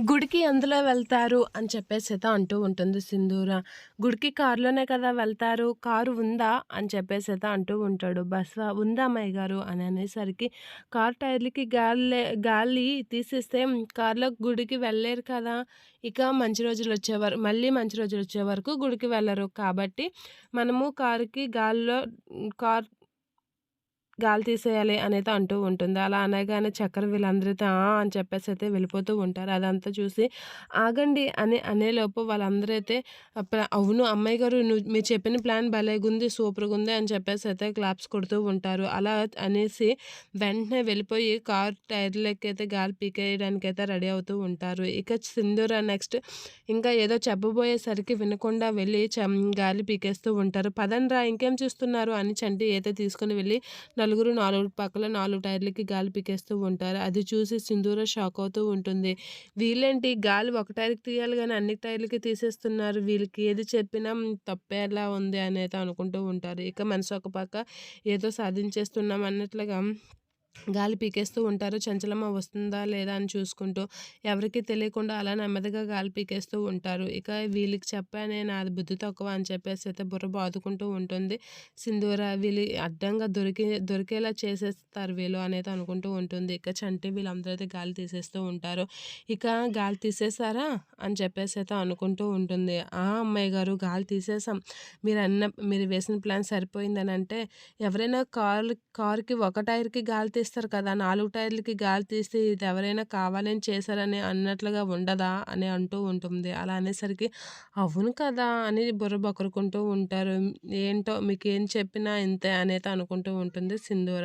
గుడికి ఎందులో వెళ్తారు అని చెప్పేసైతే అంటూ ఉంటుంది సింధూర. గుడికి కారులోనే కదా వెళ్తారు. కారు ఉందా? అని చెప్పేసైతే అంటూ ఉంటాడు. బస్సా ఉందా అమ్మాయి గారు అని అనేసరికి కారు టైర్‌లకి గాలి తీసేస్తే కారులో గుడికి వెళ్ళలేరు కదా! ఇక మంచి రోజులొచ్చేవారు మళ్ళీ మంచి రోజులొచ్చే వరకు గుడికి వెళ్ళరు. కాబట్టి మనము కారుకి కార్ గాలి తీసేయాలి అనైతే అంటూ ఉంటుంది. అలా అనగానే చక్కర వీళ్ళందరైతే ఆ! అని చెప్పేసైతే వెళ్ళిపోతూ ఉంటారు. అదంతా చూసి ఆగండి అని అనేలోపు వాళ్ళందరైతే అవును అమ్మాయి గారు మీరు చెప్పిన ప్లాన్ భలేగుంది, సూపర్‌గుంది అని చెప్పేసైతే క్లాప్స్ కొడుతూ ఉంటారు. అలా అనేసి వెంటనే వెళ్ళిపోయి కారు టైర్‌లకైతే గాలి పీకేయడానికైతే రెడీ అవుతూ ఉంటారు. ఇక సింధూర నెక్స్ట్ ఇంకా ఏదో చెప్పబోయేసరికి వినకుండా వెళ్ళి గాలి పీకేస్తూ ఉంటారు. పదండ్రా ఇంకేం చూస్తున్నారు అని చంటి అయితే తీసుకొని వెళ్ళి నలుగురు 4 పక్కల 4 టైర్‌లకి గాలి పీకేస్తూ ఉంటారు. అది చూసి సింధూర షాక్ అవుతూ ఉంటుంది. వీళ్ళేంటి గాలి ఒక టైర్‌కి తీయాలి గానీ అన్ని టైర్‌లకి తీసేస్తున్నారు. వీళ్ళకి ఏది చెప్పినా తప్పేలా ఉంది అనైతే అనుకుంటూ ఉంటారు. ఇక మనసు ఒక పక్క ఏదో సాధించేస్తున్నాం అన్నట్లుగా గాలి పీకేస్తూ ఉంటారు. చంచలమ్మ వస్తుందా లేదా అని చూసుకుంటూ, ఎవరికీ తెలియకుండా అలా నెమ్మదిగా గాలి పీకేస్తూ ఉంటారు. ఇక వీళ్ళకి చెప్పానే నాది బుద్ధి తక్కువ అని చెప్పేసి అయితే బుర్ర బాదుకుంటూ ఉంటుంది. సింధూర వీళ్ళు అడ్డంగా దొరికేలా చేసేస్తారు వీళ్ళు అనేది అనుకుంటూ ఉంటుంది. ఇక చంటి వీళ్ళందరూ అయితే గాలి తీసేస్తూ ఉంటారు. ఇక గాలి తీసేసారా అని చెప్పేసి అయితే అనుకుంటూ ఉంటుంది. ఆ! అమ్మాయి గారు గాలి తీసేసాం. మీరు వేసిన ప్లాన్ సరిపోయిందనంటే ఎవరైనా కారుకి ఒక టైర్‌కి గాలి తీస్తారు కదా! 4 టైర్‌లకి గాలి తీస్తే ఇది ఎవరైనా కావాలని చేశారని అన్నట్లుగా ఉండదా? అని అంటూ ఉంటుంది. అలా అనేసరికి అవును కదా! అని బుర్ర బక్కరుకుంటూ ఉంటారు. ఏంటో మీకేం చెప్పినా ఇంతే అనైతే అనుకుంటూ ఉంటుంది సింధూర.